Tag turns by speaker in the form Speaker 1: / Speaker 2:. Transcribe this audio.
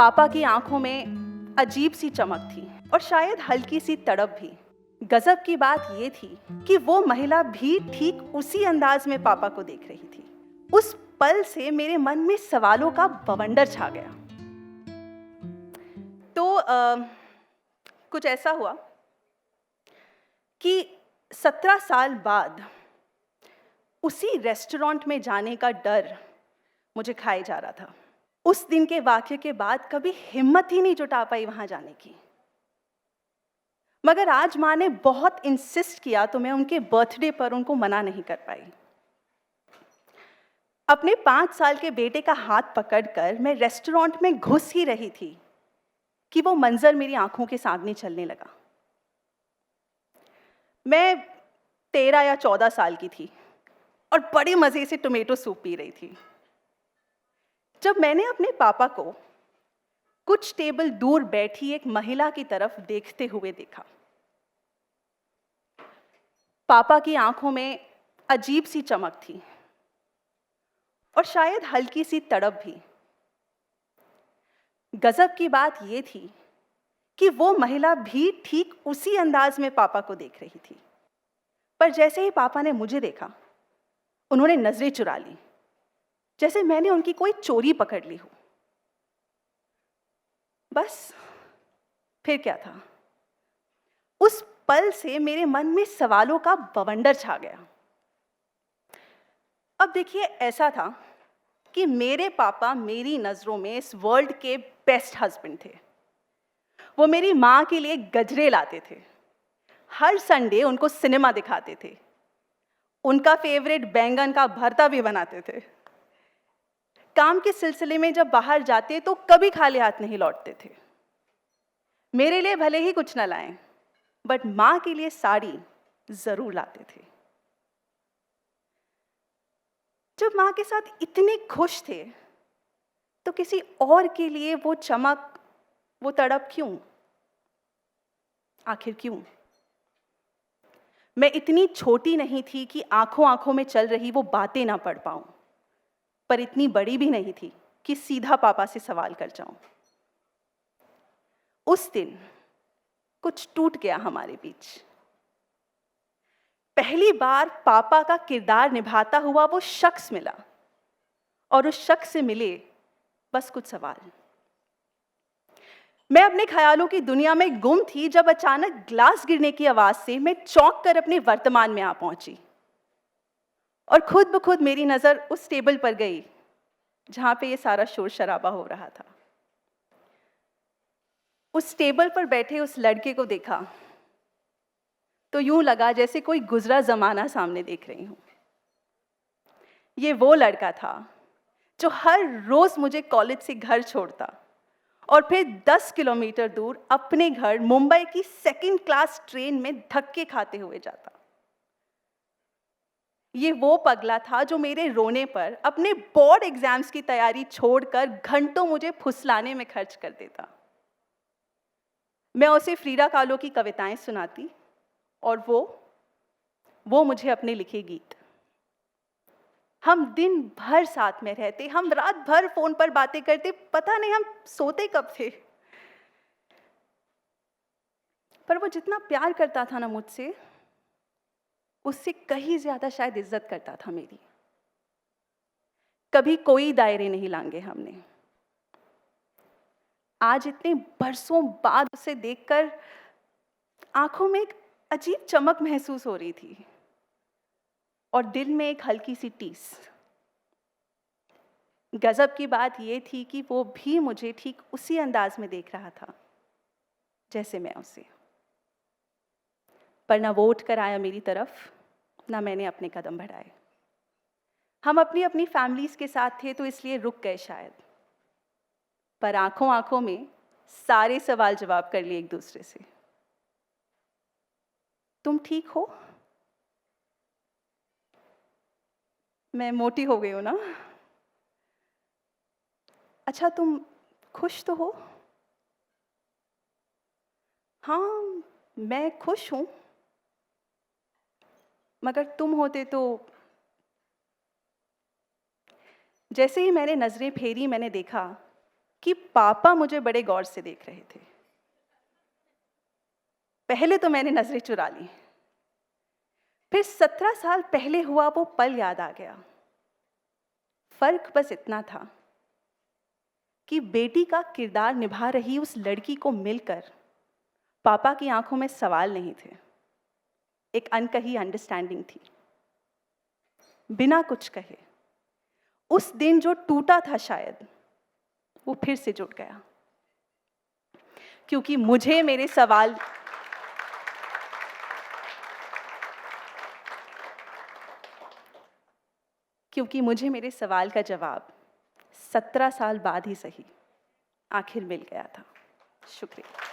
Speaker 1: पापा की आंखों में अजीब सी चमक थी और शायद हल्की सी तड़प भी। गजब की बात ये थी कि वो महिला भी ठीक उसी अंदाज में पापा को देख रही थी। उस पल से मेरे मन में सवालों का बवंडर छा गया। तो कुछ ऐसा हुआ कि 17 साल बाद उसी रेस्टोरेंट में जाने का डर मुझे खाए जा रहा था। उस दिन के वाक़ये के बाद कभी हिम्मत ही नहीं जुटा पाई वहाँ जाने की। मगर आज माँ ने बहुत इंसिस्ट किया तो मैं उनके बर्थडे पर उनको मना नहीं कर पाई। अपने 5 साल के बेटे का हाथ पकड़कर मैं रेस्टोरेंट में घुस ही रही थी कि वो मंजर मेरी आंखों के सामने चलने लगा। मैं 13 या 14 साल की थी और बड़े मज़े से टोमेटो सूप पी रही थी जब मैंने अपने पापा को कुछ टेबल दूर बैठी एक महिला की तरफ देखते हुए देखा। पापा की आंखों में अजीब सी चमक थी और शायद हल्की सी तड़प भी। गजब की बात ये थी कि वो महिला भी ठीक उसी अंदाज में पापा को देख रही थी। पर जैसे ही पापा ने मुझे देखा, उन्होंने नजरें चुरा ली, जैसे मैंने उनकी कोई चोरी पकड़ ली हो। बस फिर क्या था? उस पल से मेरे मन में सवालों का बवंडर छा गया। अब देखिए, ऐसा था कि मेरे पापा मेरी नज़रों में इस वर्ल्ड के बेस्ट हस्बैंड थे। वो मेरी माँ के लिए गजरे लाते थे, हर संडे उनको सिनेमा दिखाते थे, उनका फेवरेट बैंगन का भरता भी बनाते थे। काम के सिलसिले में जब बाहर जाते तो कभी खाली हाथ नहीं लौटते थे। मेरे लिए भले ही कुछ न लाएं, बट माँ के लिए साड़ी जरूर लाते थे। जब माँ के साथ इतने खुश थे तो किसी और के लिए वो चमक, वो तड़प क्यों? आखिर क्यों? मैं इतनी छोटी नहीं थी कि आंखों आंखों में चल रही वो बातें ना पढ़ पाऊं, पर इतनी बड़ी भी नहीं थी कि सीधा पापा से सवाल कर जाऊं। उस दिन कुछ टूट गया हमारे बीच। पहली बार पापा का किरदार निभाता हुआ वो शख्स मिला और उस शख्स से मिले बस कुछ सवाल। मैं अपने ख्यालों की दुनिया में गुम थी जब अचानक ग्लास गिरने की आवाज से मैं चौंक कर अपने वर्तमान में आ पहुंची और खुद ब खुद मेरी नजर उस टेबल पर गई जहां पे ये सारा शोर शराबा हो रहा था। उस टेबल पर बैठे उस लड़के को देखा तो यूं लगा जैसे कोई गुजरा जमाना सामने देख रही हूं। ये वो लड़का था जो हर रोज मुझे कॉलेज से घर छोड़ता और फिर 10 किलोमीटर दूर अपने घर मुंबई की 2nd क्लास ट्रेन में धक्के खाते हुए जाता। ये वो पगला था जो मेरे रोने पर अपने बोर्ड एग्जाम्स की तैयारी छोड़कर घंटों मुझे फुसलाने में खर्च कर देता। मैं उसे फ्रीडा कालो की कविताएं सुनाती और वो मुझे अपने लिखे गीत। हम दिन भर साथ में रहते, हम रात भर फोन पर बातें करते, पता नहीं हम सोते कब थे। पर वो जितना प्यार करता था ना मुझसे, उससे कहीं ज्यादा शायद इज्जत करता था मेरी। कभी कोई दायरे नहीं लांगे हमने। आज इतने बरसों बाद उसे देखकर आंखों में एक अजीब चमक महसूस हो रही थी और दिल में एक हल्की सी टीस। गजब की बात यह थी कि वो भी मुझे ठीक उसी अंदाज में देख रहा था जैसे मैं उसे। पर ना वो उठ कर आया मेरी तरफ, ना मैंने अपने कदम बढ़ाए। हम अपनी अपनी फैमिलीज के साथ थे तो इसलिए रुक गए शायद, पर आंखों आंखों में सारे सवाल जवाब कर लिए एक दूसरे से। तुम ठीक हो? मैं मोटी हो गई हूं ना? अच्छा, तुम खुश तो हो? हाँ, मैं खुश हूं, मगर तुम होते तो। जैसे ही मैंने नजरें फेरी, मैंने देखा कि पापा मुझे बड़े गौर से देख रहे थे। पहले तो मैंने नजरें चुरा ली, फिर 17 साल पहले हुआ वो पल याद आ गया। फर्क बस इतना था कि बेटी का किरदार निभा रही उस लड़की को मिलकर पापा की आंखों में सवाल नहीं थे, एक अनकही अंडरस्टैंडिंग थी। बिना कुछ कहे उस दिन जो टूटा था शायद वो फिर से जुड़ गया, क्योंकि मुझे मेरे सवाल का जवाब 17 साल बाद ही सही आखिर मिल गया था। शुक्रिया।